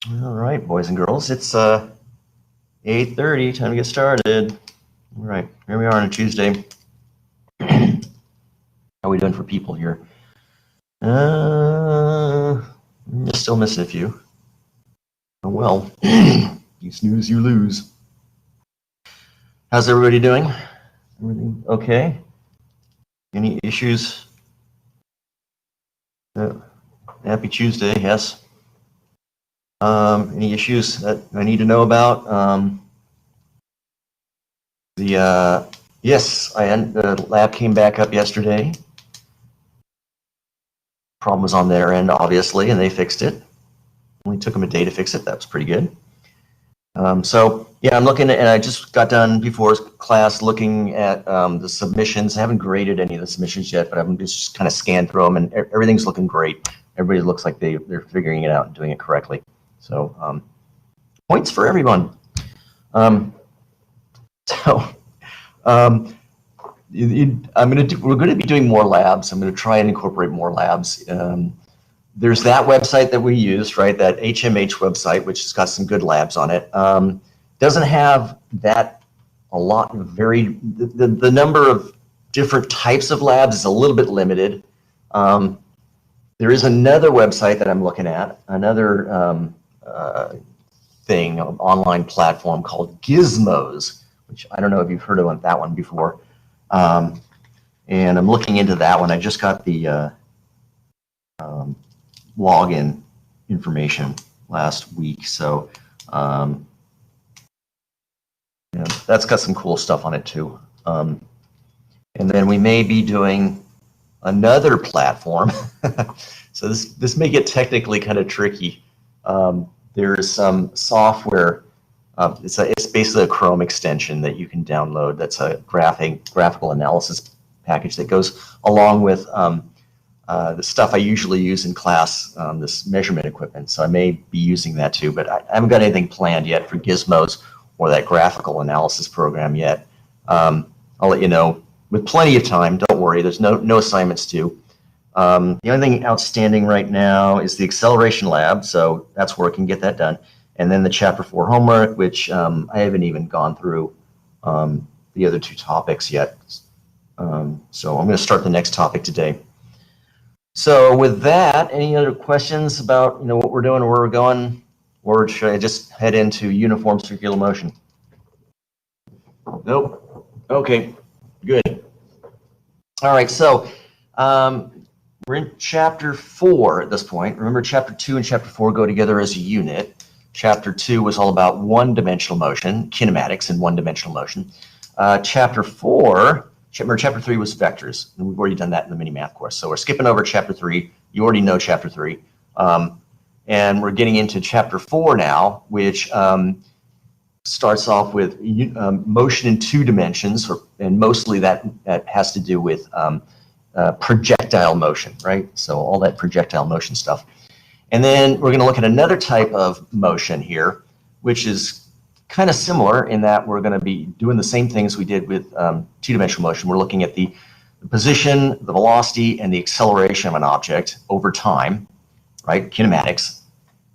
All right, boys and girls, it's 8:30, time to get started. All right, here we are on a Tuesday. How are we doing for people here? Still missing a few. Oh well, you snooze, you lose. How's everybody doing? Everything okay? Any issues? Happy Tuesday, yes. Any issues that I need to know about? Yes, the lab came back up yesterday. Problem was on their end, obviously, and they fixed it. Only took them a day to fix it. That was pretty good. So yeah, I'm looking at, and I just got done before class looking at the submissions. I haven't graded any of the submissions yet, but I'm just kind of scanned through them, and everything's looking great. Everybody looks like they're figuring it out and doing it correctly. So points for everyone. We're going to be doing more labs. I'm going to try and incorporate more labs. There's that website that we use, right? That HMH website, which has got some good labs on it. Doesn't have that a lot. The number of different types of labs is a little bit limited. There is another website that I'm looking at, another thing, an online platform called Gizmos, which I don't know if you've heard of that one before. And I'm looking into that one. I just got the login information last week, so that's got some cool stuff on it too. And then we may be doing another platform. So this may get technically kind of tricky. There's some software. It's basically a Chrome extension that you can download. That's a graphical analysis package that goes along with the stuff I usually use in class, this measurement equipment. So I may be using that too, but I haven't got anything planned yet for Gizmos or that graphical analysis program yet. I'll let you know with plenty of time. Don't worry, there's no assignments due. The only thing outstanding right now is the acceleration lab, so that's where I can get that done. And then the Chapter 4 homework, which I haven't even gone through the other two topics yet. So I'm going to start the next topic today. So with that, any other questions about what we're doing or where we're going? Or should I just head into uniform circular motion? Nope. Okay, good. All right, so we're in Chapter 4 at this point. Remember, Chapter 2 and Chapter 4 go together as a unit. Chapter 2 was all about one-dimensional motion, kinematics and one-dimensional motion. Chapter 3 was vectors, and we've already done that in the mini math course. So we're skipping over Chapter 3. You already know Chapter 3. And we're getting into Chapter 4 now, which starts off with motion in 2 dimensions, and mostly that has to do with projectile motion, right? So all that projectile motion stuff. And then we're going to look at another type of motion here, which is kind of similar in that we're going to be doing the same things we did with 2-dimensional motion. We're looking at the position, the velocity, and the acceleration of an object over time, right? Kinematics.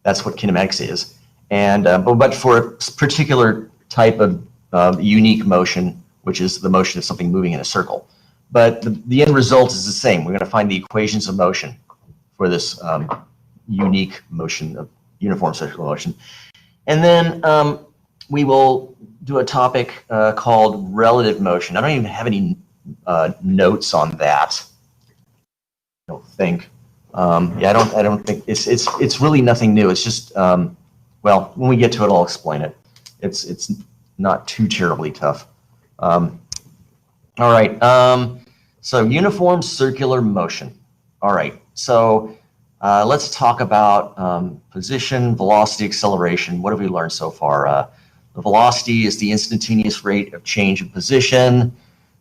That's what kinematics is. And but for a particular type of unique motion, which is the motion of something moving in a circle. But the end result is the same. We're going to find the equations of motion for this unique motion of uniform circular motion. And then we will do a topic called relative motion. I don't even have any notes on that. I don't think. Yeah, I don't think it's really nothing new. It's just well, when we get to it, I'll explain it. It's not too terribly tough. All right. So uniform circular motion. All right. So let's talk about position, velocity, acceleration. What have we learned so far? The velocity is the instantaneous rate of change of position.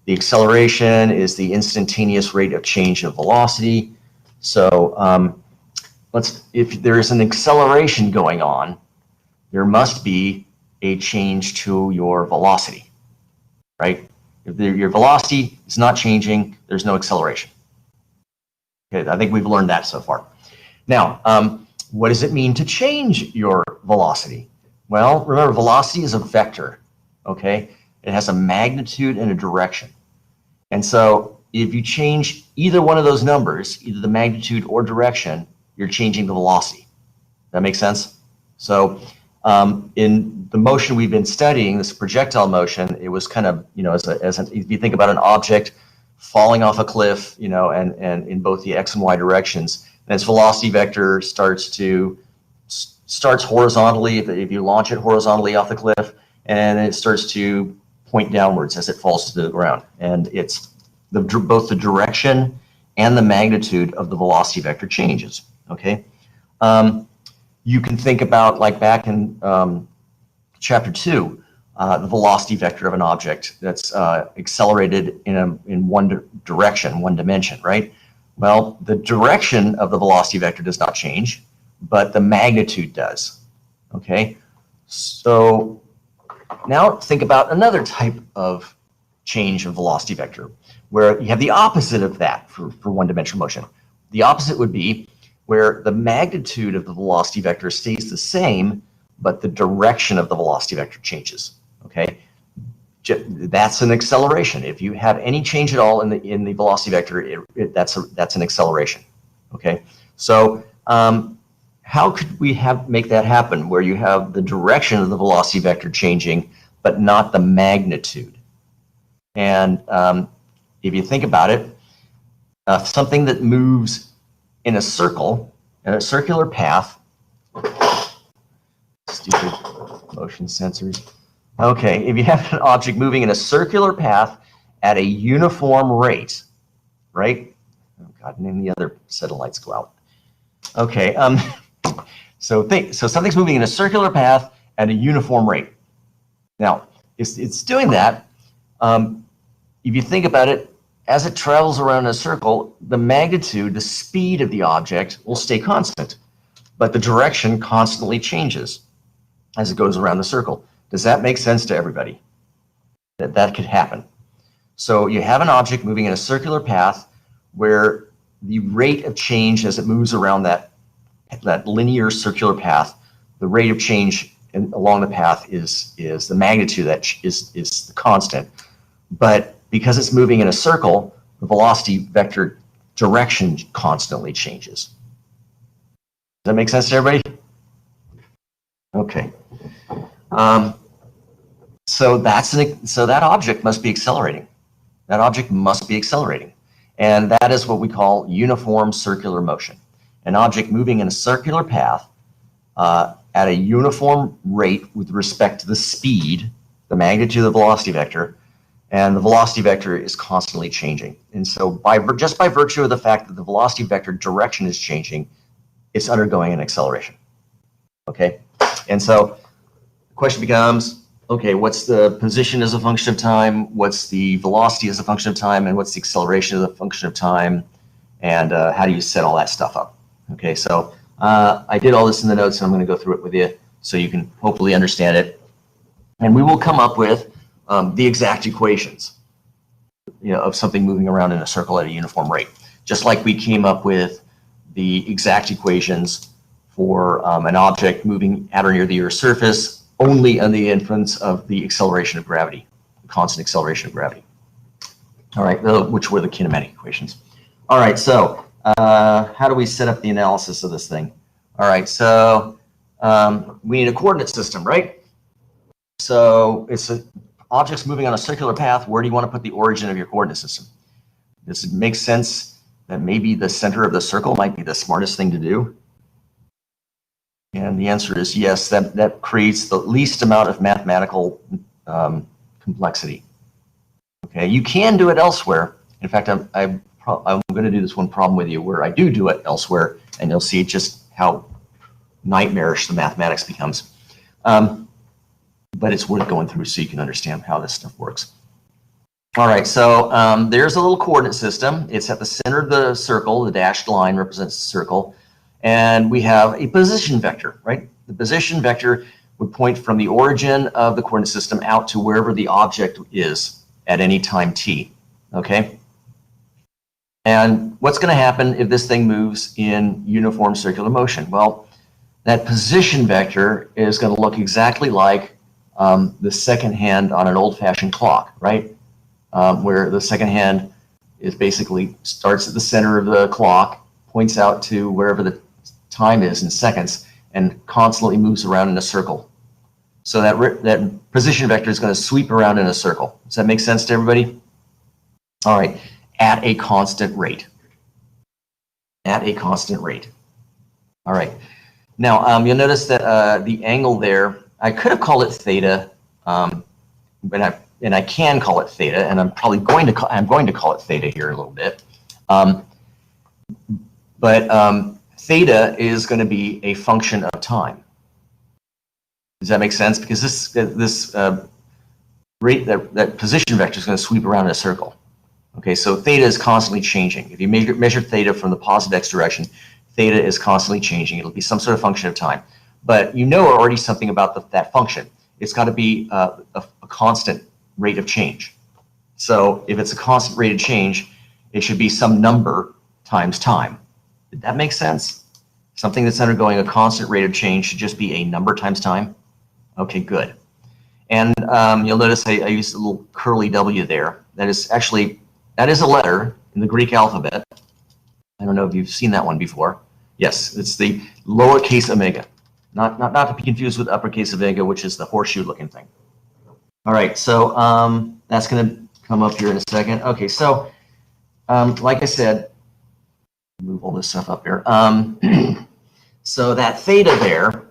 The acceleration is the instantaneous rate of change of velocity. So if there is an acceleration going on, there must be a change to your velocity, right? If your velocity is not changing, there's no acceleration. Okay, I think we've learned that so far. Now, what does it mean to change your velocity? Well, remember, velocity is a vector, okay? It has a magnitude and a direction. And so if you change either one of those numbers, either the magnitude or direction, you're changing the velocity. That makes sense? So in the motion we've been studying, this projectile motion, it was kind of, if you think about an object falling off a cliff, and in both the x and y directions, and its velocity vector starts horizontally if you launch it horizontally off the cliff, and it starts to point downwards as it falls to the ground. And it's both the direction and the magnitude of the velocity vector changes, okay? You can think about, like back in Chapter 2, the velocity vector of an object that's accelerated in one direction, one dimension, right? Well, the direction of the velocity vector does not change, but the magnitude does, okay? So now think about another type of change of velocity vector, where you have the opposite of that for one-dimensional motion. The opposite would be where the magnitude of the velocity vector stays the same, but the direction of the velocity vector changes, okay? That's an acceleration. If you have any change at all in the velocity vector, that's an acceleration, okay? So how could we make that happen where you have the direction of the velocity vector changing, but not the magnitude? And if you think about it, something that moves in a circle, in a circular path, stupid motion sensors. Okay, if you have an object moving in a circular path at a uniform rate, right? Oh God, and then the other set of lights go out. Okay, so something's moving in a circular path at a uniform rate. Now, it's doing that. If you think about it, as it travels around a circle, the magnitude, the speed of the object will stay constant, but the direction constantly changes as it goes around the circle. Does that make sense to everybody? That could happen. So you have an object moving in a circular path where the rate of change as it moves around that linear circular path, the rate of change along the path is the magnitude that is the constant. But because it's moving in a circle, the velocity vector direction constantly changes. Does that make sense to everybody? Okay. So that object must be accelerating. That object must be accelerating. And that is what we call uniform circular motion. An object moving in a circular path at a uniform rate with respect to the speed, the magnitude of the velocity vector, and the velocity vector is constantly changing. And so just by virtue of the fact that the velocity vector direction is changing, it's undergoing an acceleration. Okay? And so the question becomes, okay, what's the position as a function of time? What's the velocity as a function of time? And what's the acceleration as a function of time? And how do you set all that stuff up? Okay, so I did all this in the notes, and I'm going to go through it with you so you can hopefully understand it. And we will come up with the exact equations, of something moving around in a circle at a uniform rate, just like we came up with the exact equations for an object moving at or near the Earth's surface only on the inference of the acceleration of gravity, the constant acceleration of gravity. All right, which were the kinematic equations. All right, so how do we set up the analysis of this thing? All right, so we need a coordinate system, right? So it's objects moving on a circular path. Where do you want to put the origin of your coordinate system? Does it make sense that maybe the center of the circle might be the smartest thing to do? And the answer is yes, that creates the least amount of mathematical complexity. Okay, you can do it elsewhere. In fact, I'm going to do this one problem with you where I do it elsewhere, and you'll see just how nightmarish the mathematics becomes. But it's worth going through so you can understand how this stuff works. All right, so there's a little coordinate system. It's at the center of the circle. The dashed line represents the circle. And we have a position vector, right? The position vector would point from the origin of the coordinate system out to wherever the object is at any time t, okay? And what's going to happen if this thing moves in uniform circular motion? Well, that position vector is going to look exactly like the second hand on an old-fashioned clock, right? Where the second hand is basically starts at the center of the clock, points out to wherever the time is in seconds, and constantly moves around in a circle. So that position vector is going to sweep around in a circle. Does that make sense to everybody? All right, at a constant rate. At a constant rate. All right. Now, you'll notice that the angle there, I could have called it theta, and I can call it theta, and I'm probably going to call it theta here a little bit. But theta is going to be a function of time. Does that make sense? Because this rate, that position vector is going to sweep around in a circle. Okay, so theta is constantly changing. If you measure theta from the positive x direction, theta is constantly changing. It'll be some sort of function of time. But you know already something about that function. It's got to be a constant rate of change. So if it's a constant rate of change, it should be some number times time. Did that make sense? Something that's undergoing a constant rate of change should just be a number times time? Okay, good. And you'll notice I used a little curly W there. That is a letter in the Greek alphabet. I don't know if you've seen that one before. Yes, it's the lowercase omega. Not to be confused with uppercase omega, which is the horseshoe-looking thing. All right, so that's going to come up here in a second. Okay, so like I said, move all this stuff up here. So that theta there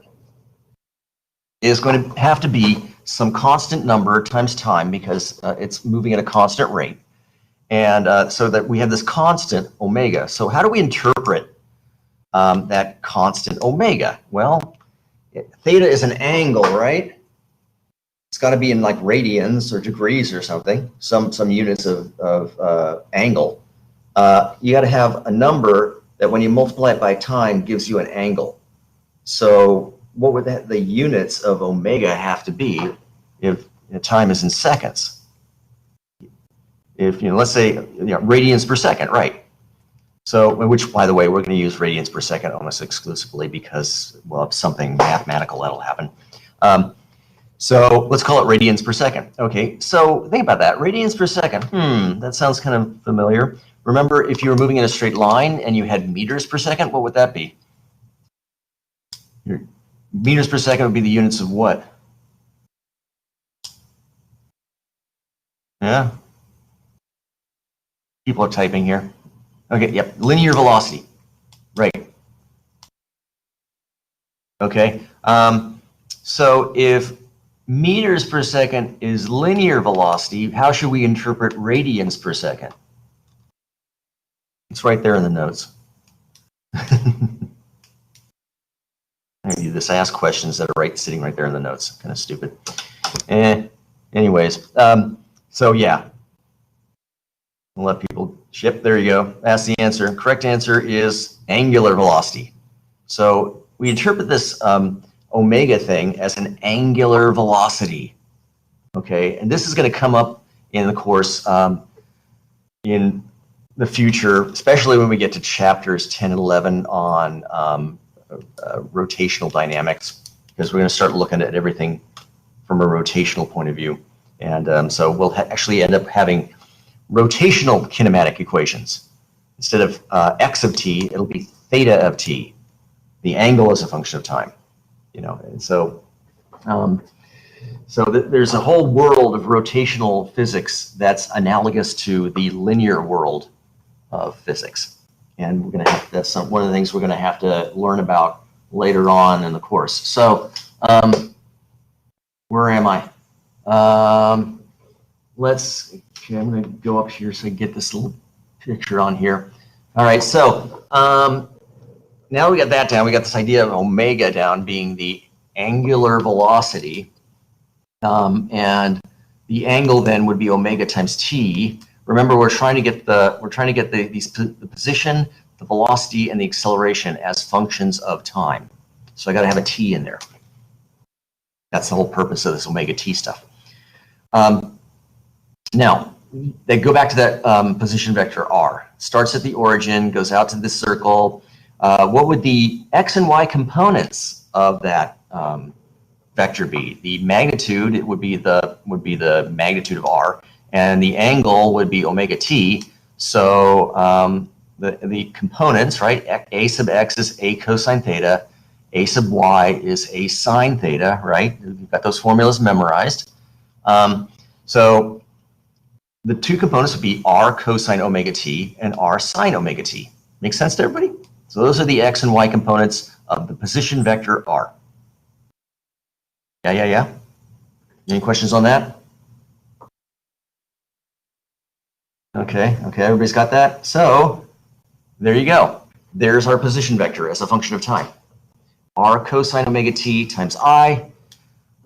is going to have to be some constant number times time because it's moving at a constant rate. And so that we have this constant omega. So how do we interpret that constant omega? Well, theta is an angle, right? It's got to be in like radians or degrees or something, some units of angle. You got to have a number that when you multiply it by time gives you an angle. So what would the units of omega have to be if time is in seconds? If let's say radians per second, right? So, which by the way, we're going to use radians per second almost exclusively because we'll have something mathematical that'll happen. So let's call it radians per second. Okay, so think about that. Radians per second. That sounds kind of familiar. Remember, if you were moving in a straight line and you had meters per second, what would that be? Your meters per second would be the units of what? Yeah. People are typing here. Okay, yep, linear velocity. Right. Okay, so if meters per second is linear velocity, how should we interpret radians per second? It's right there in the notes. I do this. I ask questions that are sitting right there in the notes. Kind of stupid. Anyways, so yeah, I'll let people ship. There you go. That's the answer. Correct answer is angular velocity. So we interpret this omega thing as an angular velocity. Okay, and this is going to come up in the course in the future, especially when we get to chapters 10 and 11 on rotational dynamics, because we're going to start looking at everything from a rotational point of view. And so we'll actually end up having rotational kinematic equations. Instead of x of t, it'll be theta of t. The angle is a function of time, you know. And so, there's a whole world of rotational physics that's analogous to the linear world of physics, and we're going to have that's one of the things we're going to have to learn about later on in the course. So, where am I? Okay, I'm going to go up here so I get this little picture on here. All right, so now we got that down. We got this idea of omega down being the angular velocity, and the angle then would be omega times t. Remember, we're trying to get the position, the velocity, and the acceleration as functions of time. So I got to have a t in there. That's the whole purpose of this omega t stuff. Now, they go back to that position vector r. Starts at the origin, goes out to this circle. What would the x and y components of that vector be? The magnitude, it would be the magnitude of r, and the angle would be omega t. So the components, right? A sub x is a cosine theta. A sub y is a sine theta, right? You've got those formulas memorized. So the two components would be r cosine omega t and r sine omega t. Make sense to everybody? So those are the x and y components of the position vector r. Yeah. Any questions on that? Okay, everybody's got that? So there you go. There's our position vector as a function of time. R cosine omega t times I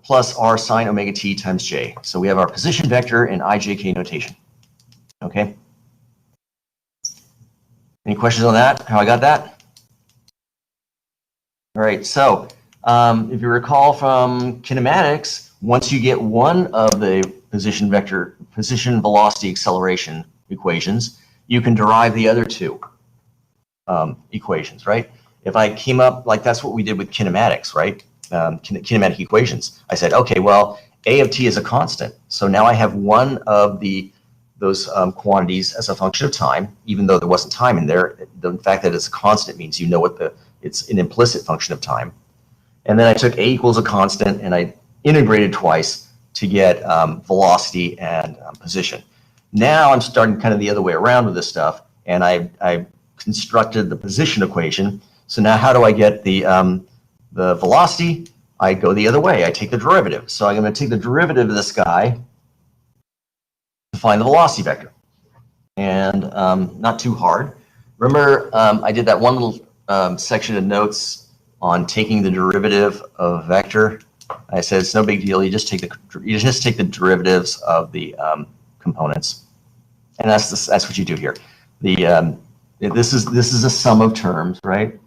plus r sine omega t times j. So we have our position vector in ijk notation. Okay? Any questions on that? How I got that? All right, so if you recall from kinematics, once you get one of the position velocity acceleration equations, you can derive the other two equations, right? If I came up, like that's what we did with kinematics, right? Kinematic equations. I said, okay, well, a of t is a constant. So now I have one of those quantities as a function of time, even though there wasn't time in there. The fact that it's a constant means you know it's an implicit function of time. And then I took a equals a constant and I integrated twice to get velocity and position. Now I'm starting kind of the other way around with this stuff, and I constructed the position equation. So now how do I get the velocity? I go the other way. I take the derivative. So I'm going to take the derivative of this guy to find the velocity vector. And not too hard. Remember, I did that one little section of notes on taking the derivative of a vector. I said it's no big deal. You just take the derivatives of the components, and that's what you do here. This is a sum of terms, right?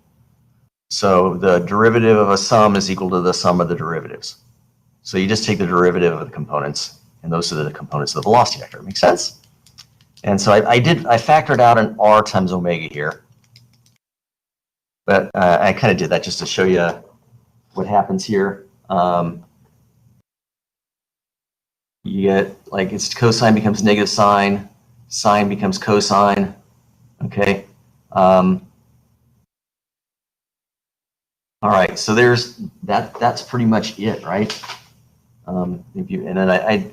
So the derivative of a sum is equal to the sum of the derivatives. So you just take the derivative of the components, and those are the components of the velocity vector. Makes sense? And so I factored out an r times omega here, but I kind of did that just to show you what happens here. You get, like, it's cosine becomes negative sine, sine becomes cosine, okay? All right, so there's that's pretty much it, right? And then I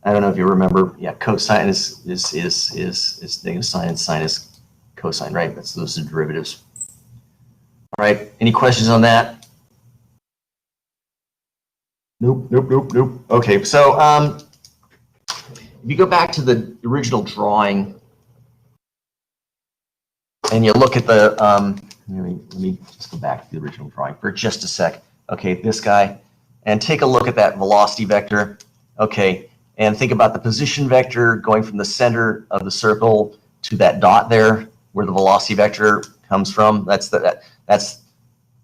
don't know if you remember, yeah, cosine is negative sine and sine is cosine, right? Those are derivatives. All right, any questions on that? Nope, nope, nope, nope. Okay, so if you go back to the original drawing and you look at the, let me just go back to the original drawing for just a sec. Okay, this guy, and take a look at that velocity vector. Okay, and think about the position vector going from the center of the circle to that dot there, where the velocity vector comes from. That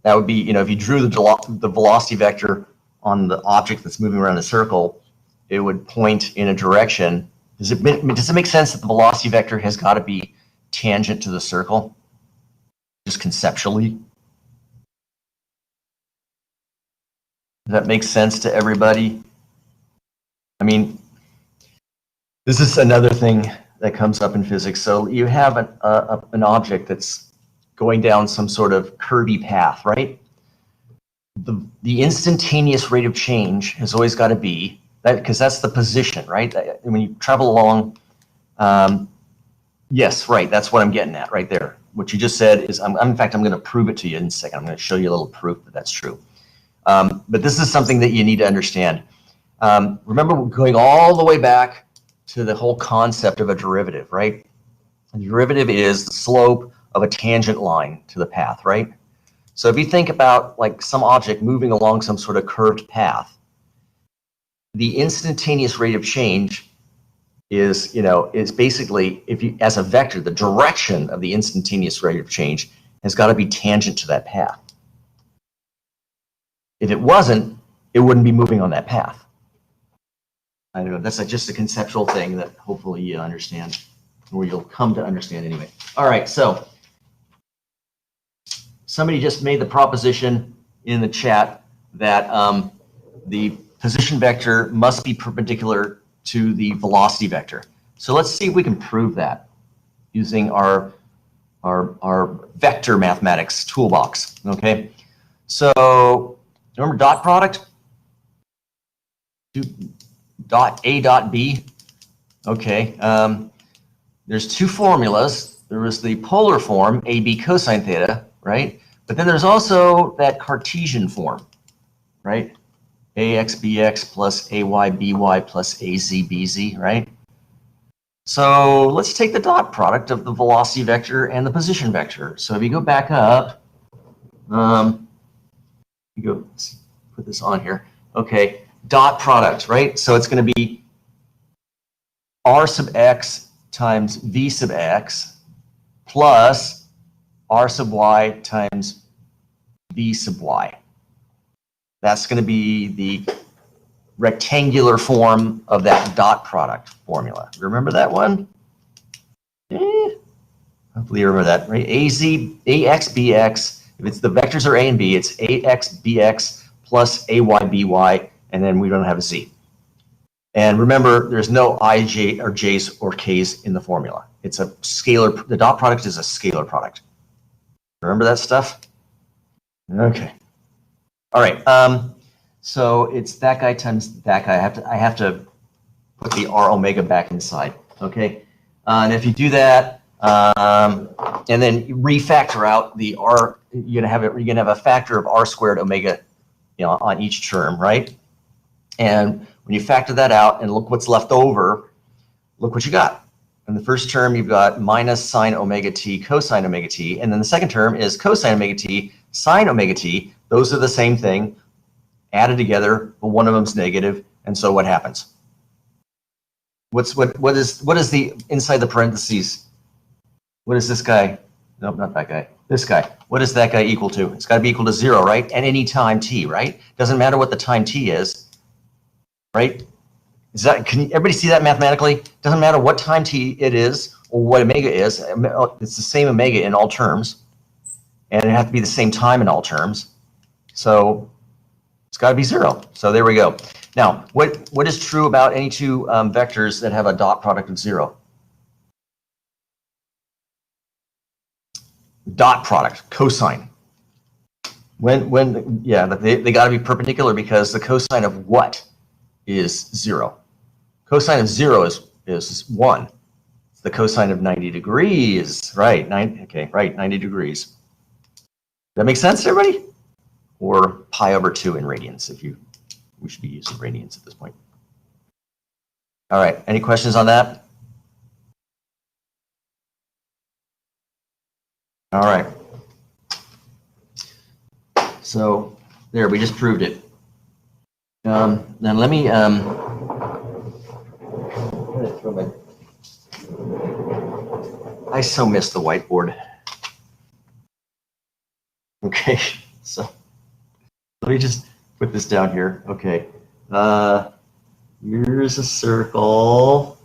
would be, you know, if you drew the velocity vector on the object that's moving around the circle, it would point in a direction. Does it make sense that the velocity vector has got to be tangent to the circle, just conceptually? Does that make sense to everybody? I mean, this is another thing that comes up in physics. So you have an object that's going down some sort of curvy path, right? The instantaneous rate of change has always got to be that, because that's the position, right? When you travel along, yes, right, that's what I'm getting at right there. What you just said is, in fact, I'm going to prove it to you in a second. I'm going to show you a little proof that that's true. But this is something that you need to understand. Remember, we're going all the way back to the whole concept of a derivative, right? A derivative is the slope of a tangent line to the path, right? So if you think about like some object moving along some sort of curved path, the instantaneous rate of change is, you know, is basically, if you, as a vector, the direction of the instantaneous rate of change has got to be tangent to that path. If it wasn't, it wouldn't be moving on that path. I don't know, that's just a conceptual thing that hopefully you understand, or you'll come to understand anyway. All right, so somebody just made the proposition in the chat that the position vector must be perpendicular to the velocity vector. So let's see if we can prove that using our vector mathematics toolbox. Okay, so remember dot product? Dot A dot B. Okay, there's two formulas. There was the polar form, AB cosine theta, right? But then there's also that Cartesian form, right? AX BX plus AY BY plus AZ BZ, right? So let's take the dot product of the velocity vector and the position vector. So if you go back up, you go, let's put this on here. Okay, dot product, right? So it's going to be R sub x times V sub x plus R sub y times V sub y. That's going to be the rectangular form of that dot product formula. Remember that one? Hopefully you remember that, right? AX, BX, if it's the vectors are A and B, it's AX, BX plus AY, BY, and then we don't have a Z. And remember, there's no I, J, or J's or K's in the formula. It's a scalar, the dot product is a scalar product. Remember that stuff? Okay. All right, so it's that guy times that guy. I have to put the R omega back inside, okay? And if you do that, and then you refactor out the R, you're gonna have a factor of R squared omega, you know, on each term, right? And when you factor that out and look what's left over, look what you got. In the first term, you've got minus sine omega t cosine omega t, and then the second term is cosine omega t sine omega t. Those are the same thing, added together, but one of them's negative, and so what happens? What is the inside the parentheses? What is this guy? Nope, not that guy. This guy. What is that guy equal to? It's got to be equal to 0, right? At any time t, right? Doesn't matter what the time t is, right? Is that, can everybody see that mathematically? Doesn't matter what time t it is or what omega is. It's the same omega in all terms, and it has to be the same time in all terms. So it's got to be 0. So there we go. Now, what is true about any two vectors that have a dot product of 0? Dot product, cosine. Yeah, they got to be perpendicular because the cosine of what is 0? Cosine of 0 is 1. It's the cosine of 90 degrees, right? 90 degrees. Does that make sense to everybody? Or pi over 2 in radians if you We should be using radians at this point. All right, any questions on that? All right. So there, we just proved it. Then let me I so miss the whiteboard. Okay, so let me just put this down here. Okay, here's a circle.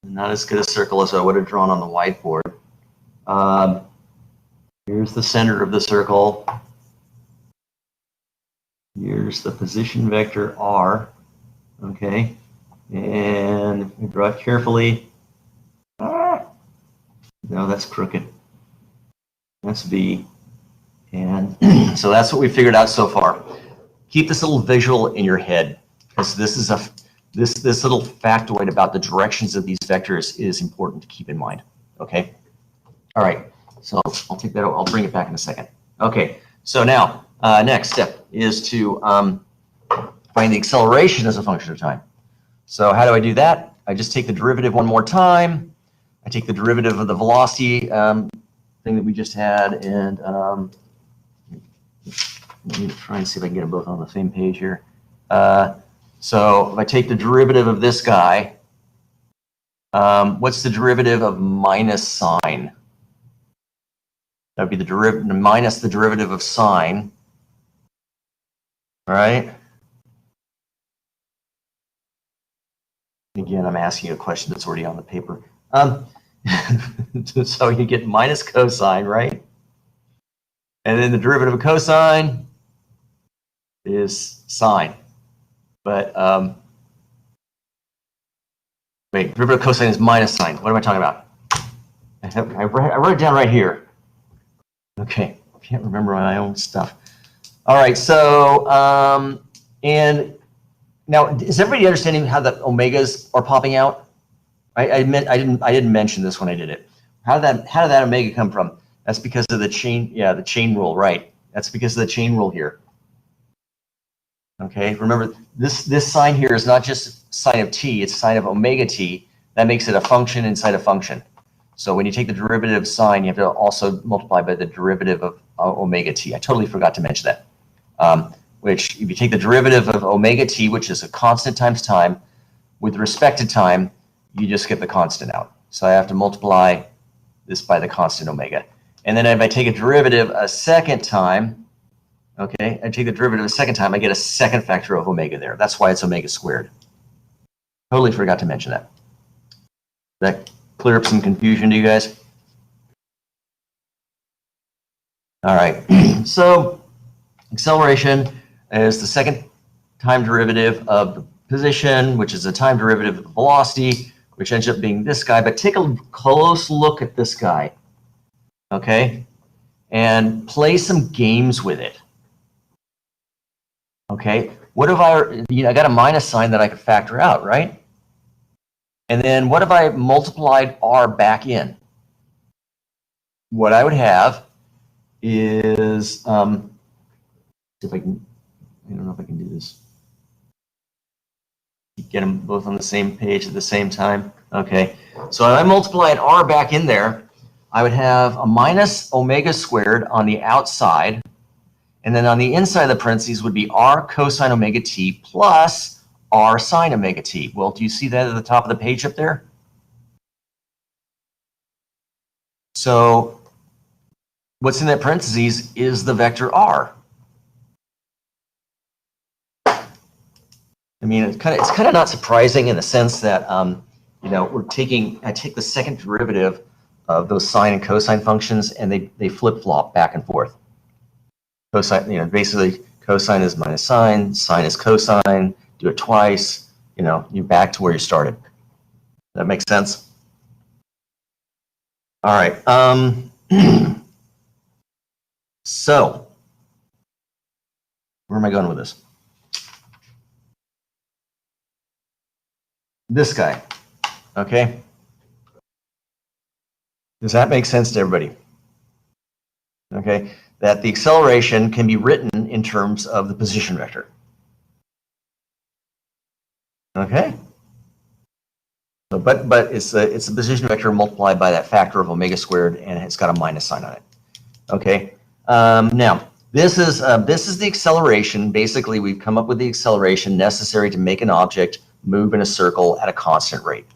Not as good a circle as I would have drawn on the whiteboard. Here's the center of the circle. Here's the position vector R. Okay, and if we draw it carefully. No, that's crooked. That's V. And so that's what we figured out so far. Keep this little visual in your head, because this is this little factoid about the directions of these vectors is important to keep in mind. Okay. All right. So I'll take that. I'll bring it back in a second. Okay. So now next step is to find the acceleration as a function of time. So how do I do that? I just take the derivative one more time. I take the derivative of the velocity thing that we just had, and let me try and see if I can get them both on the same page here. So if I take the derivative of this guy, what's the derivative of minus sine? That would be the derivative minus the derivative of sine. All right. Again, I'm asking you a question that's already on the paper. So you get minus cosine, right? And then the derivative of cosine is sine. But wait, derivative of cosine is minus sine. What am I talking about? I wrote it down right here. Okay, I can't remember my own stuff. All right, so and now is everybody understanding how the omegas are popping out? I didn't mention this when I did it. How did that omega come from? That's because of the chain, the chain rule, right? That's because of the chain rule here. Okay, remember this sign here is not just sine of t, it's sine of omega t. That makes it a function inside a function. So when you take the derivative of sine, you have to also multiply by the derivative of omega t. I totally forgot to mention that. Which, if you take the derivative of omega t, which is a constant times time, with respect to time, you just get the constant out. So I have to multiply this by the constant omega. And then if I take a derivative a second time, okay, I take the derivative a second time, I get a second factor of omega there. That's why it's omega squared. Totally forgot to mention that. Does that clear up some confusion to you guys? All right, so acceleration is the second time derivative of the position, which is a time derivative of the velocity, which ends up being this guy. But take a close look at this guy, okay? And play some games with it. Okay, what if I got a minus sign that I could factor out, right? And then what if I multiplied r back in? What I would have is, see if I can, I don't know if I can do this. Get them both on the same page at the same time. Okay, so if I multiplied r back in there, I would have a minus omega squared on the outside, and then on the inside of the parentheses would be r cosine omega t plus r sine omega t. Well, do you see that at the top of the page up there? So what's in that parentheses is the vector r. I mean, it's kind of not surprising in the sense that I take the second derivative of those sine and cosine functions, and they flip-flop back and forth. Cosine, basically cosine is minus sine, sine is cosine. Do it twice, you're back to where you started. That makes sense? All right. So where am I going with this? This guy, okay? Does that make sense to everybody? Okay, that the acceleration can be written in terms of the position vector. Okay. So, but it's a position vector multiplied by that factor of omega squared, and it's got a minus sign on it. Okay. Now this is the acceleration. Basically, we've come up with the acceleration necessary to make an object move in a circle at a constant rate.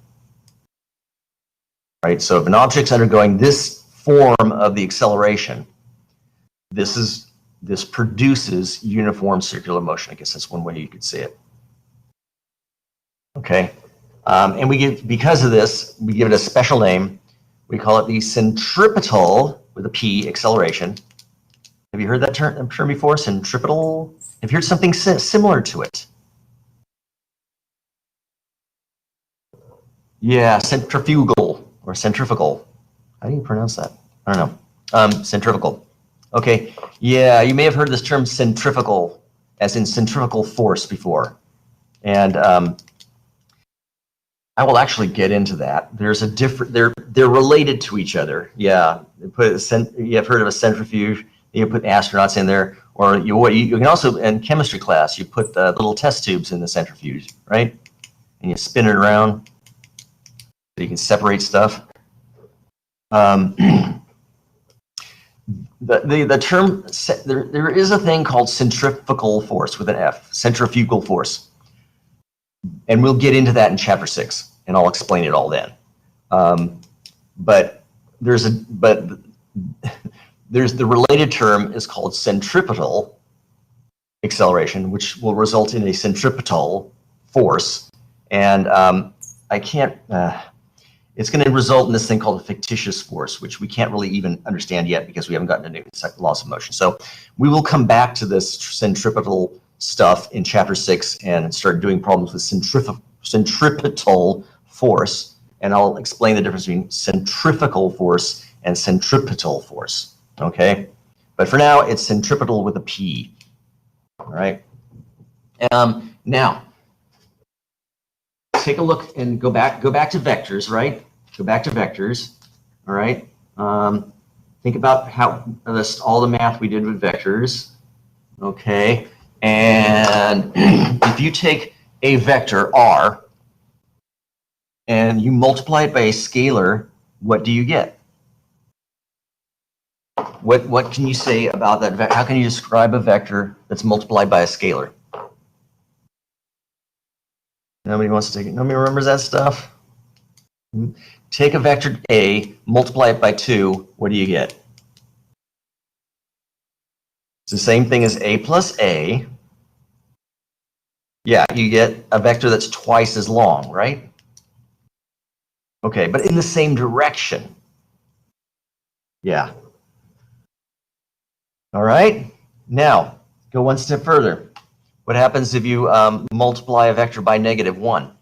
Right. So if an object's undergoing this form of the acceleration, this produces uniform circular motion. I guess that's one way you could say it. Okay. And because of this, we give it a special name. We call it the centripetal, with a P, acceleration. Have you heard that term before, centripetal? Have you heard something similar to it? Yeah, centrifugal or centrifugal. How do you pronounce that? I don't know. Centrifugal. Okay. Yeah, you may have heard this term centrifugal, as in centrifugal force before. And I will actually get into that. There's a different. They're related to each other. Yeah, you have heard of a centrifuge. You put astronauts in there, or you can also, in chemistry class, you put the little test tubes in the centrifuge, right? And you spin it around so you can separate stuff. The term, there is a thing called centrifugal force with an F, centrifugal force. And we'll get into that in chapter 6, and I'll explain it all then. But there's the related term is called centripetal acceleration, which will result in a centripetal force. And it's going to result in this thing called a fictitious force, which we can't really even understand yet because we haven't gotten into laws of motion. So we will come back to this centripetal stuff in chapter 6 and start doing problems with centripetal force. And I'll explain the difference between centrifugal force and centripetal force. Okay, but for now it's centripetal with a P. All right. Now take a look and go back to vectors. Right. Go back to vectors. All right. Think about how all the math we did with vectors. Okay. And if you take a vector R and you multiply it by a scalar, what do you get? What can you say about that? How can you describe a vector that's multiplied by a scalar? Nobody wants to take it. Nobody remembers that stuff? Take a vector A, multiply it by 2, what do you get? It's the same thing as A plus A. Yeah, you get a vector that's twice as long, right? Okay, but in the same direction. Yeah. All right. Now, go one step further. What happens if you multiply a vector by -1,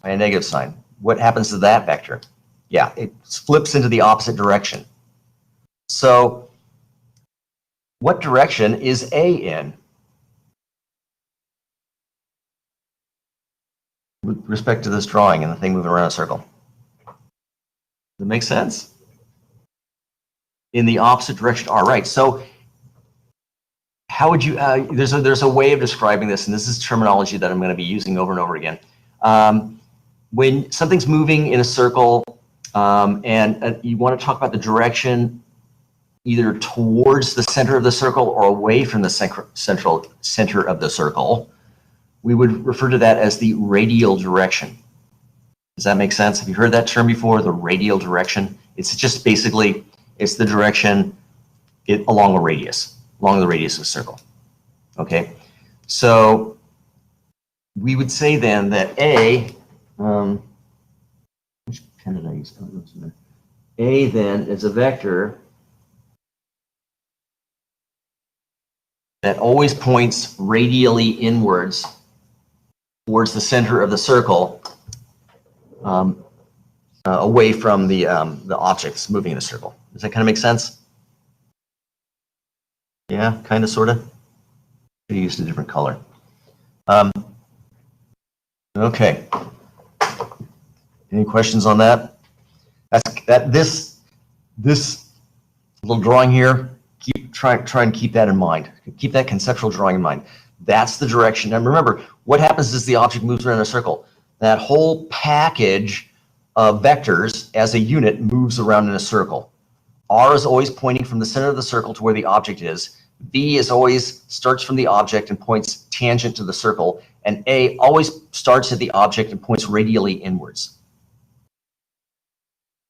by a negative sign? What happens to that vector? Yeah, it flips into the opposite direction. So, what direction is A in? With respect to this drawing and the thing moving around a circle. Does that make sense? In the opposite direction. All right. So how would you? There's a way of describing this, and this is terminology that I'm going to be using over and over again. When something's moving in a circle, and you want to talk about the direction either towards the center of the circle or away from the center of the circle, we would refer to that as the radial direction. Does that make sense? Have you heard that term before, the radial direction? It's just basically, it's the direction along the radius of the circle. Okay, so we would say then that A, which pen did I use? A then is a vector that always points radially inwards towards the center of the circle, away from the objects moving in the circle. Does that kind of make sense? Yeah, kind of, sort of. I used a different color. Okay. Any questions on that? This little drawing here. Try and keep that in mind. Keep that conceptual drawing in mind. That's the direction. And remember, what happens as the object moves around a circle? that whole package of vectors as a unit moves around in a circle. R is always pointing from the center of the circle to where the object is. V is always starts from the object and points tangent to the circle. And A always starts at the object and points radially inwards.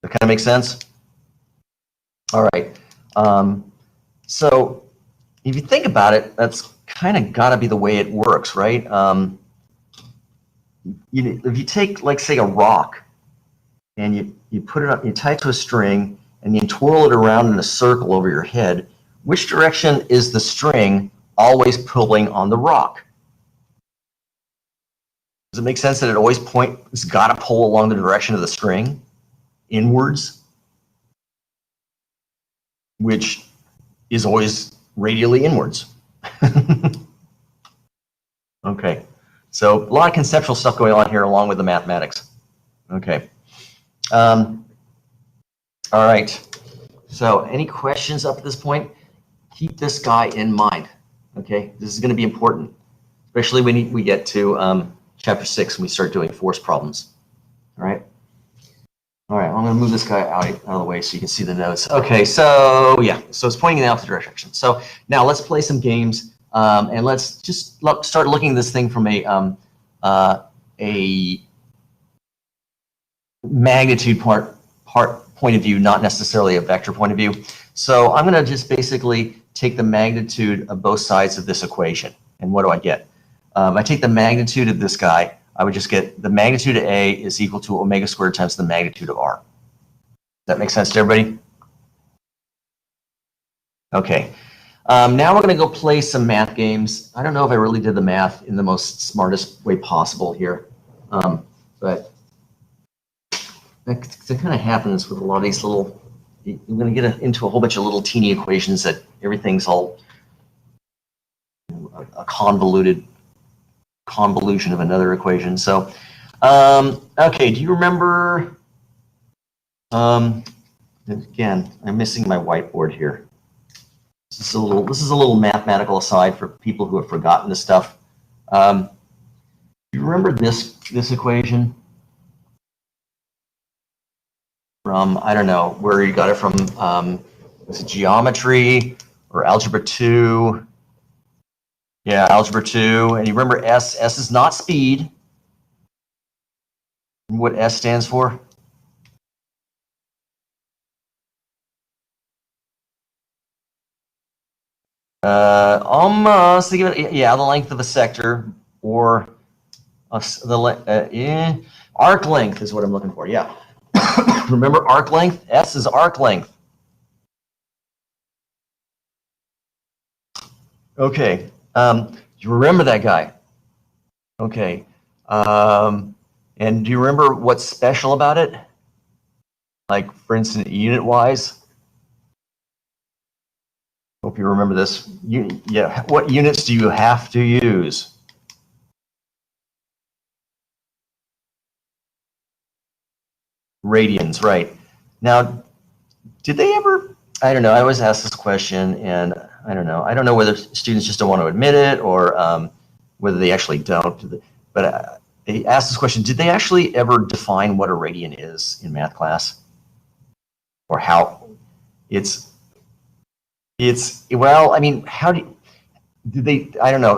That kind of makes sense? All right. So if you think about it, that's kind of got to be the way it works, right? If you take, like, say, a rock, and you put it up, you tie it to a string, and you twirl it around in a circle over your head, which direction is the string always pulling on the rock? Does it make sense that it's got to pull along the direction of the string, inwards, which is always radially inwards? Okay, so a lot of conceptual stuff going on here along with the mathematics. Okay. All right. So any questions up to this point? Keep this guy in mind. Okay, this is going to be important, especially when we get to chapter 6 and we start doing force problems. All right. All right. I'm going to move this guy out of the way so you can see the notes. Okay. So yeah. So it's pointing in the opposite direction. So now let's play some games and let's just start looking at this thing from a magnitude point of view, not necessarily a vector point of view. So I'm going to just basically take the magnitude of both sides of this equation. And what do I get? If I take the magnitude of this guy, I would just get the magnitude of A is equal to omega squared times the magnitude of R. Does that make sense to everybody? Okay. Now we're going to go play some math games. I don't know if I really did the math in the most smartest way possible here, but that kind of happens with a lot of these little, you're going to get into a whole bunch of little teeny equations that everything's all a convolution of another equation. So, okay, do you remember, again, I'm missing my whiteboard here. This is a little mathematical aside for people who have forgotten this stuff. Do you remember this equation? From, I don't know where you got it from, was it geometry or algebra 2? Yeah, algebra 2. And you remember S is not speed. And what S stands for? Almost, think of it, yeah, the length of a sector, or arc length is what I'm looking for, yeah. Remember arc length? S is arc length. Okay, you remember that guy? Okay, and do you remember what's special about it? Like, for instance, unit-wise? Hope you remember this. Yeah, what units do you have to use? Radians, right. Now, did they ever, I don't know, I always ask this question, and I don't know whether students just don't want to admit it or whether they actually don't, but they asked this question, did they actually ever define what a radian is in math class? Or how it's well, I mean, how did they, I don't know,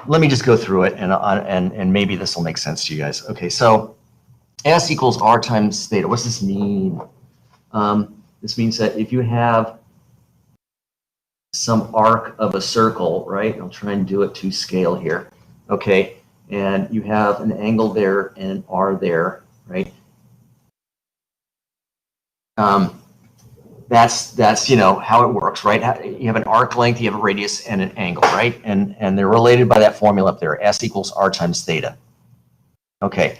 let me just go through it and maybe this will make sense to you guys. Okay, so S equals R times theta. What's this mean? This means that if you have some arc of a circle, right? I'll try and do it to scale here. Okay, and you have an angle there and an R there, right? That's you know how it works, right? You have an arc length, you have a radius, and an angle, right? And they're related by that formula up there. S equals R times theta. Okay.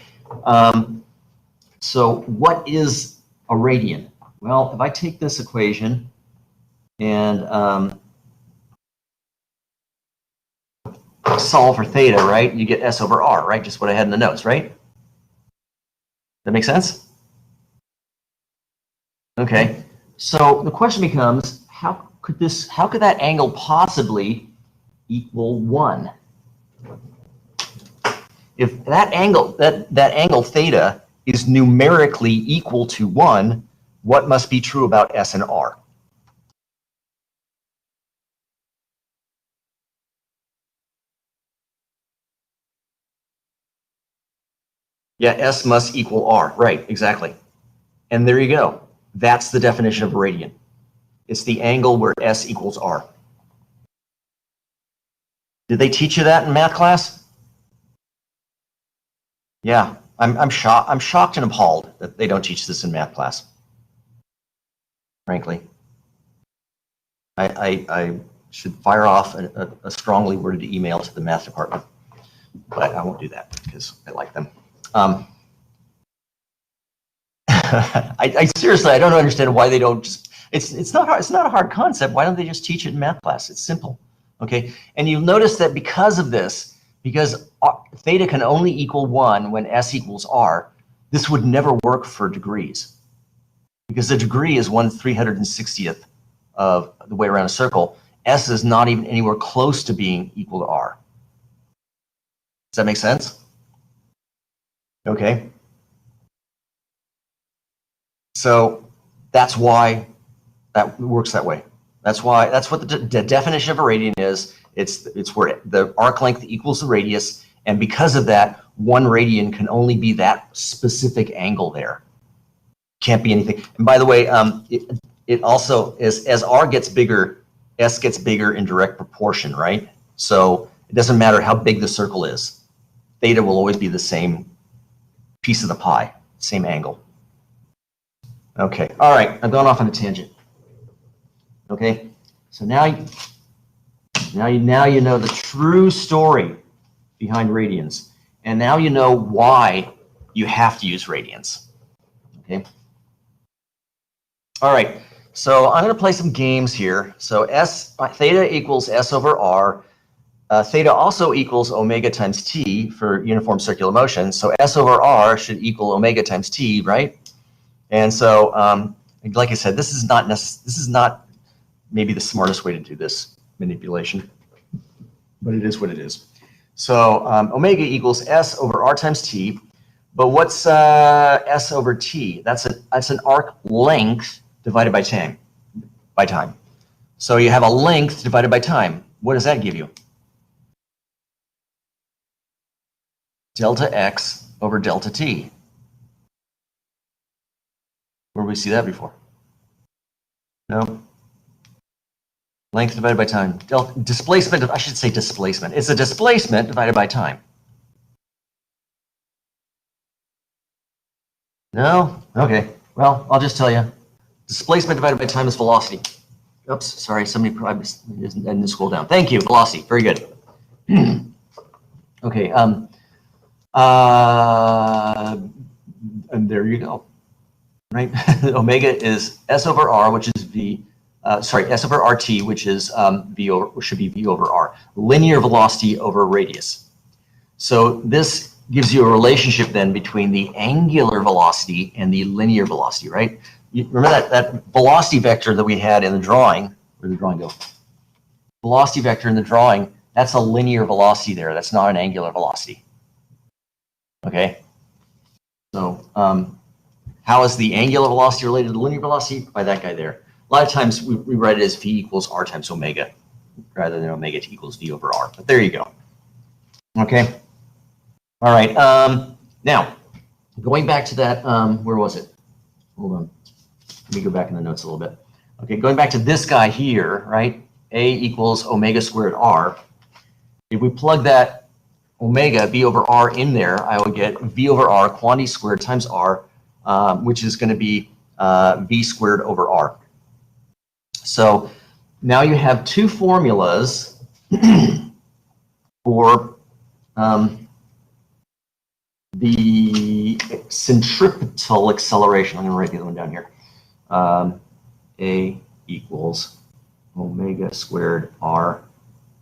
So what is a radian? Well, if I take this equation and solve for theta, right? You get S over R, right? Just what I had in the notes, right? That make sense? Okay. So the question becomes, how could that angle possibly equal 1? if that angle theta is numerically equal to 1, what must be true about S and R? Yeah, S must equal R. Right, exactly. And there you go. That's the definition of a radian. It's the angle where S equals R. Did they teach you that in math class? Yeah, I'm shocked and appalled that they don't teach this in math class. Frankly, I should fire off a strongly worded email to the math department, but I won't do that because I like them. I seriously, I don't understand why they don't just. It's not hard, it's not a hard concept. Why don't they just teach it in math class? It's simple, okay? And you'll notice that because of this, because theta can only equal 1 when S equals R, this would never work for degrees, because the degree is 1/360th of the way around a circle. S is not even anywhere close to being equal to R. Does that make sense? Okay. So that's why that works that way. That's what the definition of a radian is. It's where the arc length equals the radius, and because of that, 1 radian can only be that specific angle there. Can't be anything. And by the way, it also is, as R gets bigger, S gets bigger in direct proportion, right? So it doesn't matter how big the circle is. Theta will always be the same piece of the pie, same angle. Okay, all right, I've gone off on a tangent. Okay, so now you know the true story behind radians, and now you know why you have to use radians. Okay. All right, so I'm going to play some games here. So theta equals S over R. Theta also equals omega times t for uniform circular motion. So S over R should equal omega times t, right? And so, like I said, this is not maybe the smartest way to do this manipulation, but it is what it is. So omega equals S over R times t. But what's S over t? That's an arc length divided by time. So you have a length divided by time. What does that give you? Delta x over delta t. Where did we see that before? No. Length divided by time. Displacement, I should say displacement. It's a displacement divided by time. No? Okay. Well, I'll just tell you. Displacement divided by time is velocity. Oops, sorry, somebody probably didn't scroll down. Thank you, velocity. Very good. Okay. And there you go. Right? Omega is S over R, which is S over RT, which is should be V over R. Linear velocity over radius. So this gives you a relationship then between the angular velocity and the linear velocity, right? You remember that velocity vector that we had in the drawing? Where did the drawing go? Velocity vector in the drawing, that's a linear velocity there. That's not an angular velocity. Okay? So how is the angular velocity related to the linear velocity? By that guy there. A lot of times we write it as V equals R times omega rather than omega equals V over R. But there you go. Okay. All right. Now, going back to that, where was it? Hold on. Let me go back in the notes a little bit. Okay, going back to this guy here, right? A equals omega squared R. If we plug that omega, V over R, in there, I will get V over R, quantity squared times R, which is going to be V squared over R. So now you have two formulas for the centripetal acceleration. I'm going to write the other one down here. A equals omega squared R,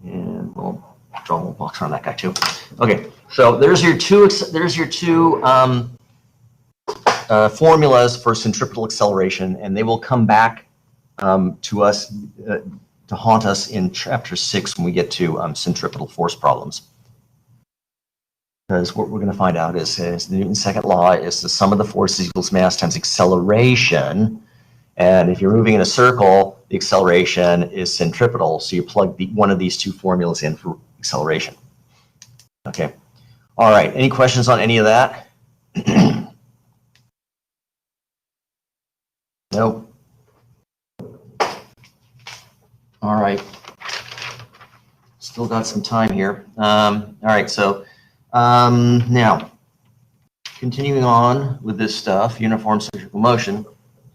and we'll draw a little box around that guy too. Okay, so there's your two formulas for centripetal acceleration, and they will come back to us to haunt us in chapter 6 when we get to centripetal force problems. because what we're going to find out is Newton's second law is the sum of the forces equals mass times acceleration. And if you're moving in a circle, the acceleration is centripetal. So you plug one of these two formulas in for acceleration. Okay. All right. Any questions on any of that? Nope. All right. Still got some time here. All right. So now, continuing on with this stuff, uniform cylindrical motion.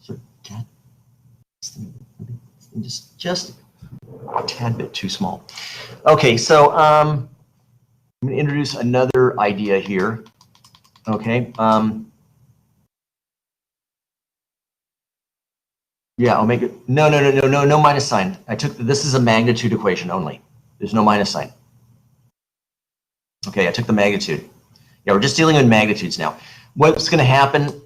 So just a tad bit too small. Okay, so I'm going to introduce another idea here. Okay. Yeah, I'll make it. No minus sign. This is a magnitude equation only. There's no minus sign. Okay, I took the magnitude. Yeah, we're just dealing with magnitudes now. What's going to happen?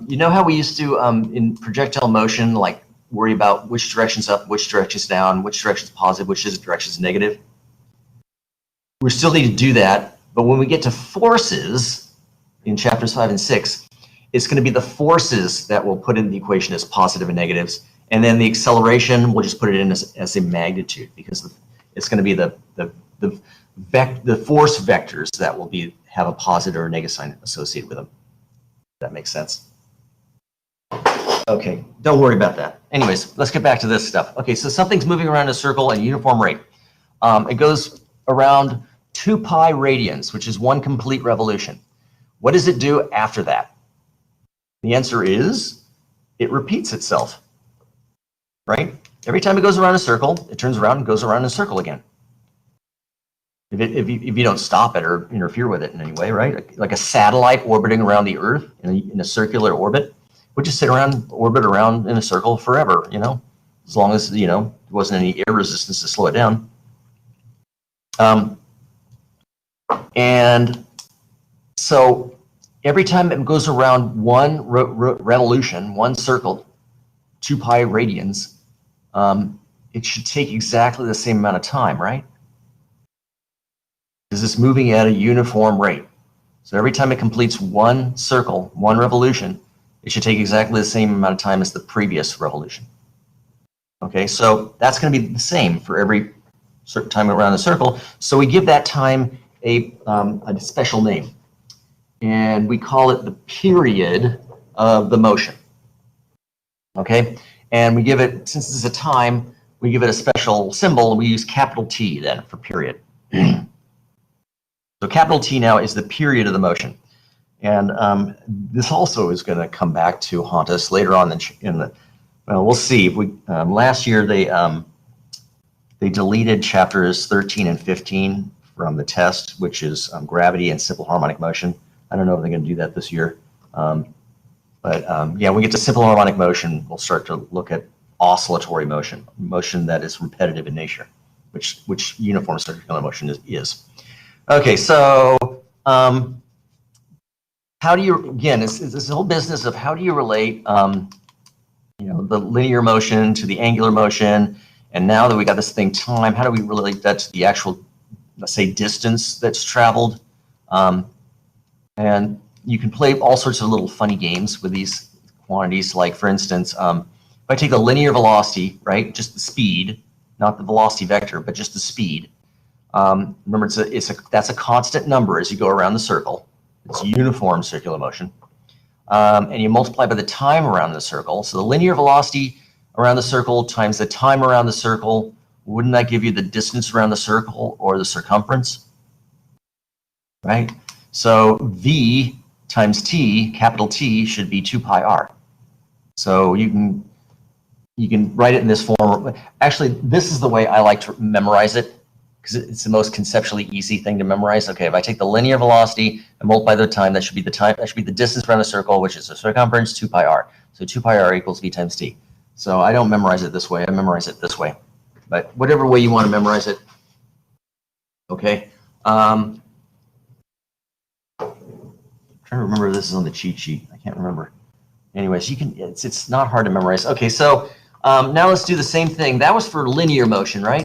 You know how we used to in projectile motion, like worry about which direction's up, which direction's down, which direction's positive, which direction's negative. We still need to do that, but when we get to forces in chapters 5 and 6, it's going to be the forces that will put in the equation as positive and negatives, and then the acceleration we'll just put it in as a magnitude, because it's going to be the force vectors that will have a positive or negative sign associated with them. That makes sense. Okay, don't worry about that. Anyways, let's get back to this stuff. Okay, so something's moving around in a circle at a uniform rate. It goes around 2 pi radians, which is 1 complete revolution. What does it do after that? The answer is it repeats itself, right? Every time it goes around a circle, it turns around and goes around in a circle again. If you don't stop it or interfere with it in any way, right? Like a satellite orbiting around the Earth in a circular orbit, would just orbit around in a circle forever, as long as, there wasn't any air resistance to slow it down. And so every time it goes around one revolution, one circle, 2 pi radians, it should take exactly the same amount of time, right? Because it's moving at a uniform rate. So every time it completes one circle, one revolution, it should take exactly the same amount of time as the previous revolution. Okay, so that's going to be the same for every certain time around the circle. So we give that time a special name, and we call it the period of the motion. Okay, and we give it, since it's a time, we give it a special symbol, and we use capital T then for period. So capital T now is the period of the motion. And this also is going to come back to haunt us later on well, we'll see. If we last year they deleted chapters 13 and 15 from the test, which is gravity and simple harmonic motion. I don't know if they're going to do that this year. Yeah, when we get to simple harmonic motion, we'll start to look at oscillatory motion, motion that is repetitive in nature, which uniform circular motion is. Okay, so how do you, again, it's this whole business of how do you relate the linear motion to the angular motion, and now that we got this thing time, how do we relate that to the actual, let's say, distance that's traveled? And you can play all sorts of little funny games with these quantities, like, for instance, if I take the linear velocity, right, just the speed, not the velocity vector, but just the speed. Remember, that's a constant number as you go around the circle. It's uniform circular motion. And you multiply by the time around the circle. So the linear velocity around the circle times the time around the circle, wouldn't that give you the distance around the circle or the circumference? Right? So V times T, capital T, should be 2 pi r. So you can write it in this form. Actually, this is the way I like to memorize it, because it's the most conceptually easy thing to memorize. Okay, if I take the linear velocity and multiply the time, that should be the time. That should be the distance around the circle, which is the circumference, 2 pi r. So 2 pi r equals V times T. So I don't memorize it this way. I memorize it this way. But whatever way you want to memorize it. Okay. I'm trying to remember if this is on the cheat sheet. I can't remember. Anyways, you can. It's not hard to memorize. Okay, so now let's do the same thing. That was for linear motion, right?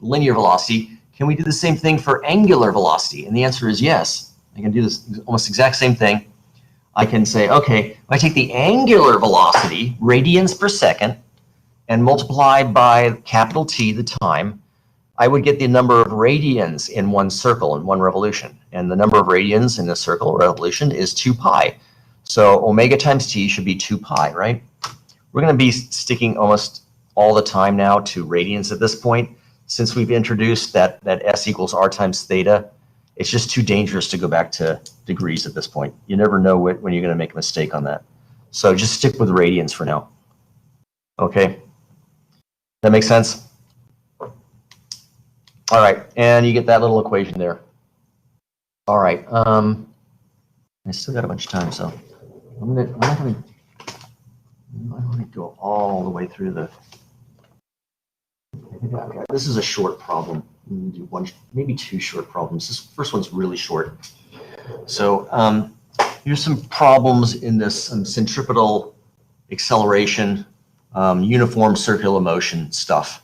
Linear velocity. Can we do the same thing for angular velocity? And the answer is yes. I can do this almost exact same thing. I can say, okay, if I take the angular velocity, radians per second, and multiply by capital T, the time, I would get the number of radians in one circle in one revolution. And the number of radians in a circle or revolution is 2 pi. So omega times T should be 2 pi, right? We're going to be sticking almost all the time now to radians at this point. Since we've introduced that S equals R times theta, it's just too dangerous to go back to degrees at this point. You never know when you're going to make a mistake on that. So just stick with radians for now. Okay, that makes sense? All right, and you get that little equation there. All right, I still got a bunch of time, so I'm not going to go all the way through the. Okay, this is a short problem. I'm going to do one, maybe 2 short problems. This first one's really short. So here's some problems in this centripetal acceleration, uniform circular motion stuff.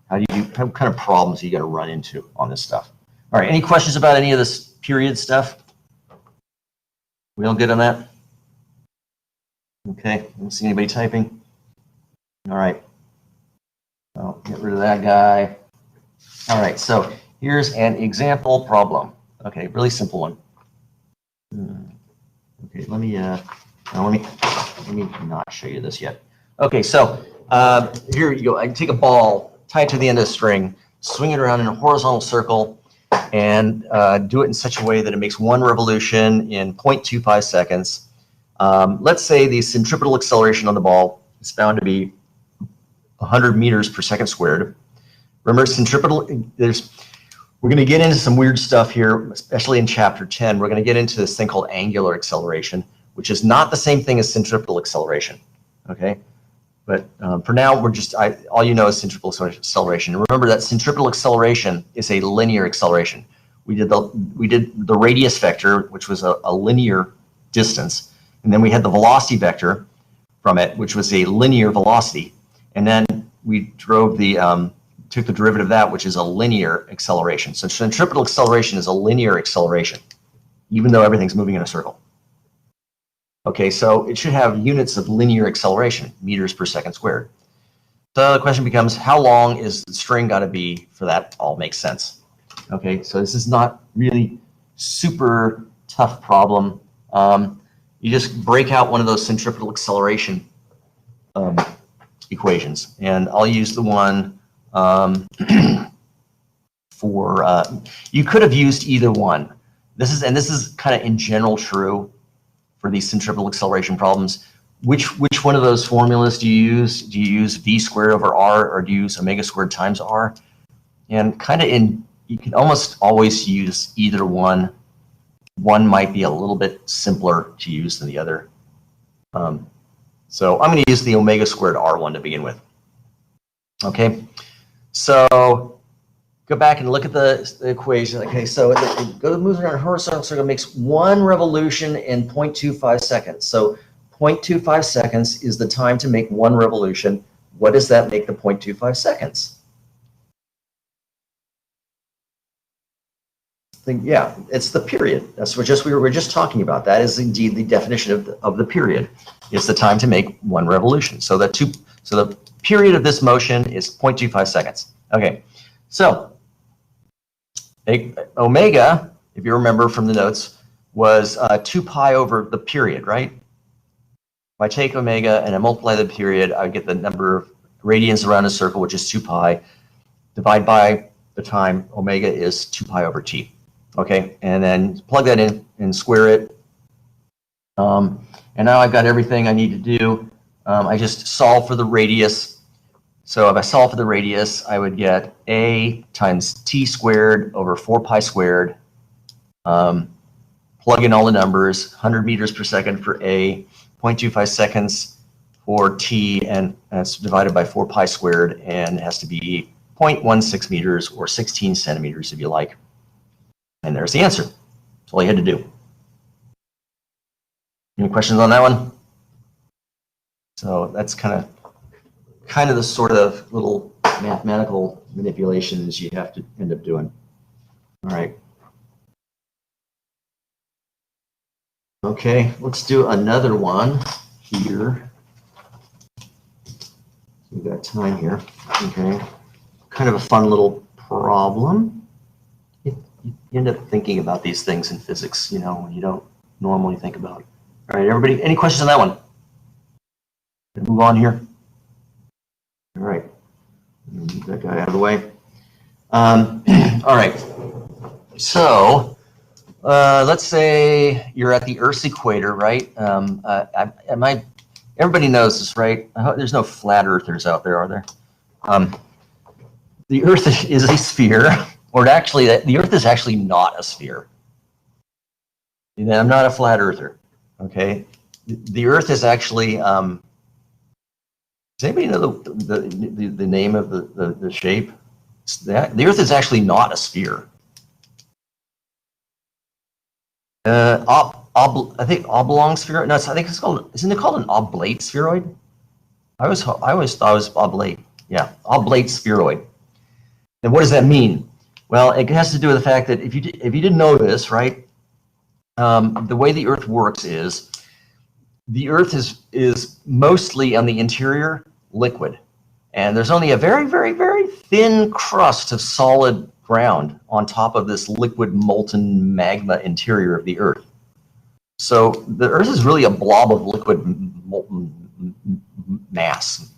What kind of problems are you going to run into on this stuff? All right, any questions about any of this period stuff? We all good on that? Okay, I don't see anybody typing. All right. I'll get rid of that guy. All right, so here's an example problem. Okay, really simple one. Okay, let me not show you this yet. Okay, so here you go. I can take a ball, tie it to the end of a string, swing it around in a horizontal circle, and do it in such a way that it makes 1 revolution in 0.25 seconds. Let's say the centripetal acceleration on the ball is found to be 100 meters per second squared. Remember, centripetal, we're going to get into some weird stuff here, especially in chapter 10. We're going to get into this thing called angular acceleration, which is not the same thing as centripetal acceleration, okay? But for now, all you know is centripetal acceleration. And remember that centripetal acceleration is a linear acceleration. We did the radius vector, which was a linear distance, and then we had the velocity vector from it, which was a linear velocity. And then we drove took the derivative of that, which is a linear acceleration. So centripetal acceleration is a linear acceleration, even though everything's moving in a circle. Okay, so it should have units of linear acceleration, meters per second squared. So the question becomes, how long is the string got to be for that all makes sense? Okay, so this is not really super tough problem. You just break out one of those centripetal acceleration equations, and I'll use the one for you could have used either one. This is kind of in general true for these centripetal acceleration problems. Which one of those formulas do you use? Do you use v squared over r, or do you use omega squared times r? And you can almost always use either one. One might be a little bit simpler to use than the other. So I'm going to use the omega squared r one to begin with. Okay, so go back and look at the equation. Okay, so it moves around a horizontal circle, makes 1 revolution in 0.25 seconds. So 0.25 seconds is the time to make 1 revolution. What does that make the 0.25 seconds? Yeah, it's the period. That's what we were just talking about. That is indeed the definition of the period. It's the time to make 1 revolution. So the period of this motion is 0.25 seconds. Okay, so omega, if you remember from the notes, was 2 pi over the period, right? If I take omega and I multiply the period, I get the number of radians around a circle, which is 2 pi. Divide by the time, omega is 2 pi over t. Okay, and then plug that in and square it. And now I've got everything I need to do. I just solve for the radius. So if I solve for the radius, I would get a times t squared over 4 pi squared. Plug in all the numbers, 100 meters per second for a, 0.25 seconds for t, and that's divided by 4 pi squared, and it has to be 0.16 meters or 16 centimeters if you like. And there's the answer. That's all you had to do. Any questions on that one? So that's kind of the sort of little mathematical manipulations you have to end up doing. All right. Okay, let's do another one here. We've got time here. Okay, kind of a fun little problem. You end up thinking about these things in physics, you know, when you don't normally think about it. All right, everybody, any questions on that one? Move on here. All right, move that guy out of the way. All right, so let's say you're at the Earth's equator, right? Everybody knows this, right? There's no flat earthers out there, are there? The Earth is a sphere, or actually, the Earth is actually not a sphere. I'm not a flat earther, okay? The Earth is actually, does anybody know the name of the shape? The Earth is actually not a sphere. I think oblong spheroid. No, I think it's called. Isn't it called an oblate spheroid? I always thought it was oblate. Yeah, oblate spheroid. And what does that mean? Well, it has to do with the fact that if you didn't know this, right? The way the Earth works is the Earth is mostly on the interior liquid, and there's only a very, very, very thin crust of solid ground on top of this liquid molten magma interior of the Earth. So the Earth is really a blob of liquid molten mass,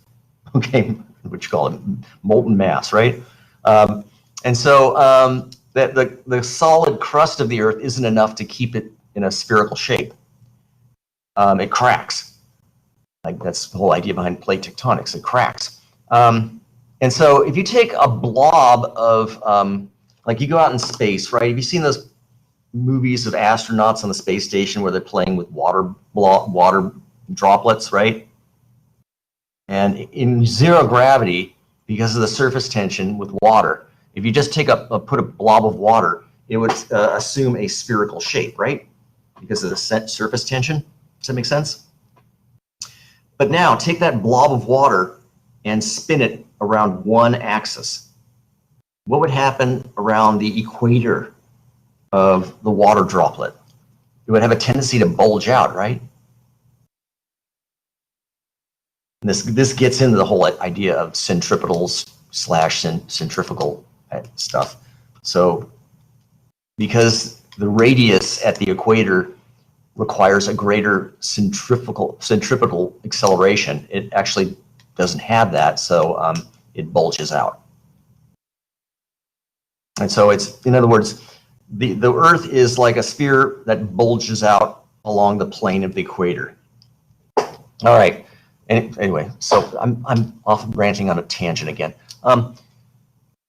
okay, what you call it, molten mass, right? And so the solid crust of the Earth isn't enough to keep it in a spherical shape. It cracks. Like that's the whole idea behind plate tectonics. It cracks. And so if you take a blob of, like you go out in space, right? Have you seen those movies of astronauts on the space station where they're playing with water droplets, right? And in zero gravity, because of the surface tension with water, if you just put a blob of water, it would assume a spherical shape, right? Because of the surface tension. Does that make sense? But now take that blob of water and spin it around one axis. What would happen around the equator of the water droplet? It would have a tendency to bulge out, right? And this gets into the whole idea of centripetals / centrifugal stuff. So because the radius at the equator requires a greater centripetal acceleration, it actually doesn't have that, so it bulges out. And so it's, in other words, the Earth is like a sphere that bulges out along the plane of the equator. All right. Anyway, so I'm off branching on a tangent again.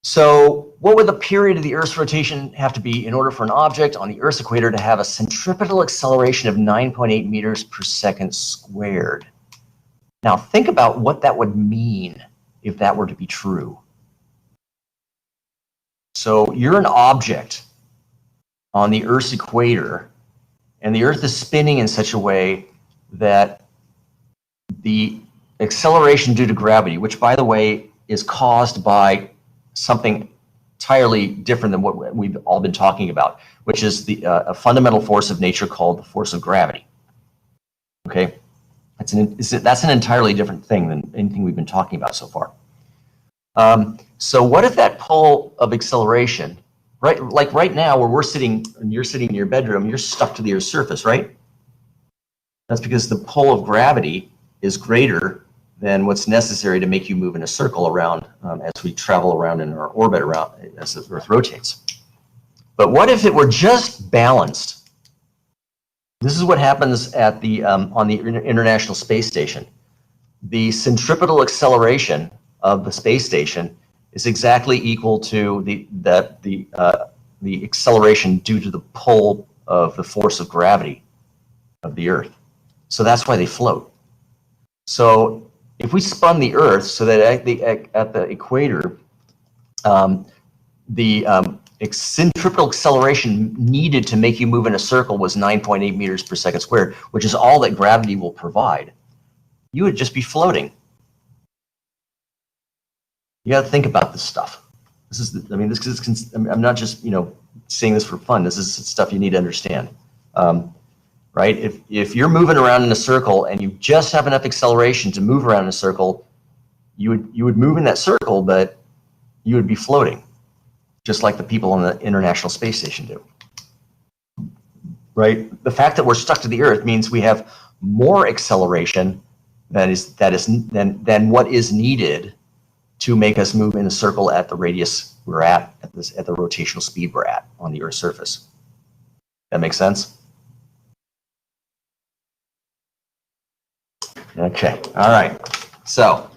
So what would the period of the Earth's rotation have to be in order for an object on the Earth's equator to have a centripetal acceleration of 9.8 meters per second squared? Now think about what that would mean if that were to be true. So you're an object on the Earth's equator, and the Earth is spinning in such a way that the acceleration due to gravity, which by the way is caused by something entirely different than what we've all been talking about, which is a fundamental force of nature called the force of gravity. Okay, that's an entirely different thing than anything we've been talking about so far. So what if that pull of acceleration, right? Like right now, where we're sitting, and you're sitting in your bedroom, you're stuck to the Earth's surface, right? That's because the pull of gravity is greater than what's necessary to make you move in a circle around as we travel around in our orbit around as the Earth rotates. But what if it were just balanced? This is what happens at the on the International Space Station. The centripetal acceleration of the space station is exactly equal to the acceleration due to the pull of the force of gravity of the Earth. So that's why they float. So if we spun the Earth so that at the equator, the centripetal acceleration needed to make you move in a circle was 9.8 meters per second squared, which is all that gravity will provide, you would just be floating. You got to think about this stuff. This is, I mean, this is, I'm not just, saying this for fun. This is stuff you need to understand. right? If you're moving around in a circle and you just have enough acceleration to move around in a circle, you would move in that circle, but you would be floating, just like the people on the International Space Station do. Right? The fact that we're stuck to the Earth means we have more acceleration than what is needed to make us move in a circle at the radius we're at the rotational speed we're at on the Earth's surface. That makes sense? Okay. All right. So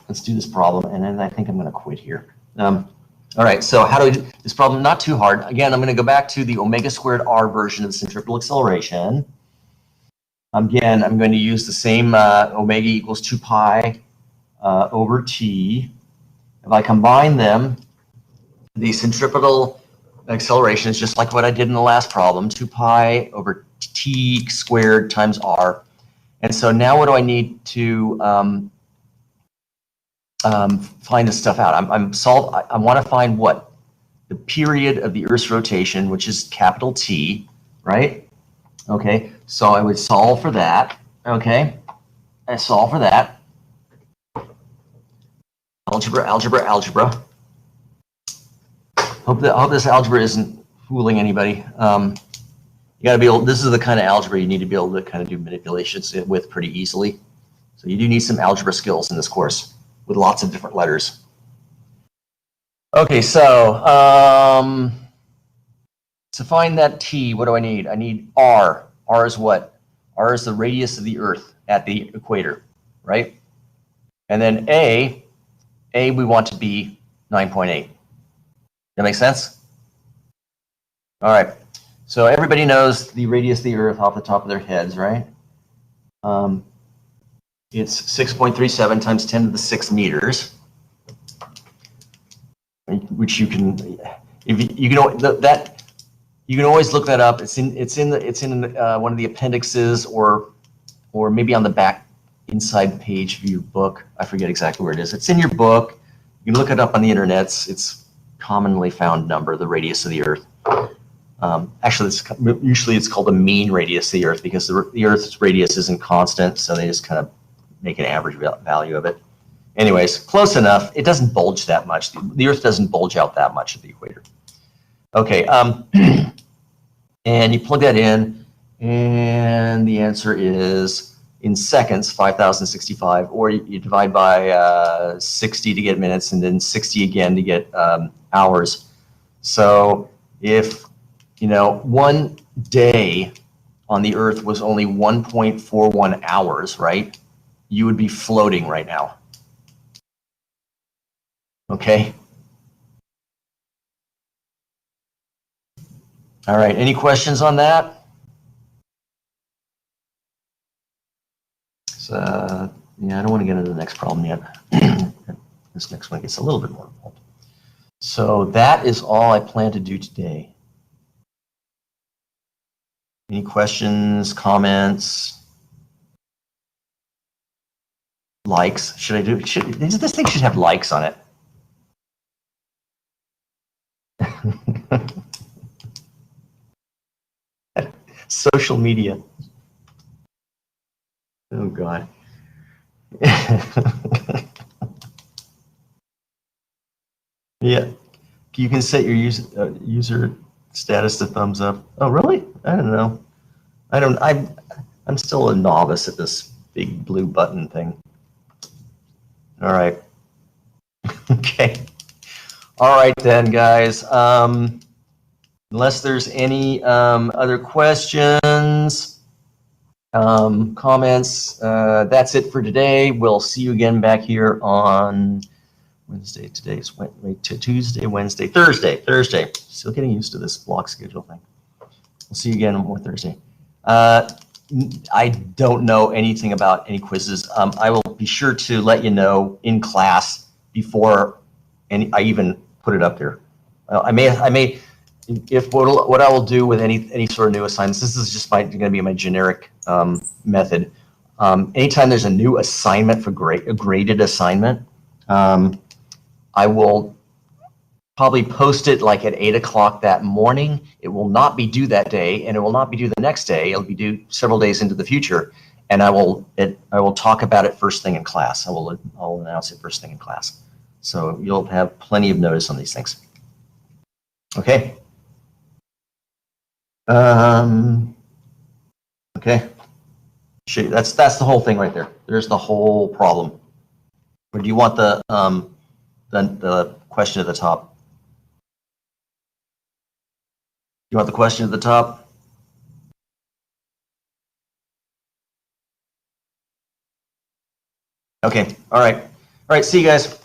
let's do this problem, and then I think I'm going to quit here. All right, so how do we do this problem? Not too hard. Again, I'm going to go back to the omega squared r version of the centripetal acceleration. Again, I'm going to use the same omega equals 2 pi over t. If I combine them, the centripetal acceleration is just like what I did in the last problem, 2 pi over t squared times r. And so now what do I need to find this stuff out? I want to find what? The period of the Earth's rotation, which is capital T, right? Okay, so I would solve for that. Okay, I solve for that. Algebra, algebra, algebra. Hope this algebra isn't fooling anybody. You got to be able. This is the kind of algebra you need to be able to kind of do manipulations with pretty easily. So you do need some algebra skills in this course, with lots of different letters. Okay, so to find that t, what do I need? I need r. R is what? R is the radius of the Earth at the equator, right? And then a we want to be 9.8. That makes sense? All right, so everybody knows the radius of the Earth off the top of their heads, right? It's 6.37 times 10 to the 6 meters, which you can, you can always look that up. It's in one of the appendixes, or maybe on the back inside page of your book. I forget exactly where it is. It's in your book. You can look it up on the internet. It's commonly found number, the radius of the Earth. Actually, usually it's called the mean radius of the Earth, because the Earth's radius isn't constant, so they just kind of make an average value of it. Anyways, close enough. It doesn't bulge that much. The Earth doesn't bulge out that much at the equator. Okay, and you plug that in, and the answer is, in seconds, 5,065, or you divide by 60 to get minutes, and then 60 again to get hours. So if, 1 day on the Earth was only 1.41 hours, right? You would be floating right now. Okay. All right, any questions on that? So, yeah, I don't want to get into the next problem yet. This next one gets a little bit more involved. So that is all I plan to do today. Any questions, comments? Likes? Should I do? This thing should have likes on it. Social media. Oh God. Yeah, you can set your user status to thumbs up. Oh really? I don't know. I'm still a novice at this big blue button thing. All right. Okay. All right then, guys. Unless there's any other questions, comments, that's it for today. We'll see you again back here on Wednesday. Today's Tuesday, Wednesday, Thursday. Still getting used to this block schedule thing. We'll see you again on Thursday. I don't know anything about any quizzes. I will be sure to let you know in class before I even put it up there. I may, if what I will do with any sort of new assignments. This is just going to be my generic method. Anytime there's a new assignment for a graded assignment, I will probably post it like at 8 o'clock that morning. It will not be due that day, and it will not be due the next day. It'll be due several days into the future, and I will talk about it first thing in class. I'll announce it first thing in class. So you'll have plenty of notice on these things. Okay. Okay. That's the whole thing right there. There's the whole problem. Or do you want the question at the top? You want the question at the top? Okay. All right. See you guys.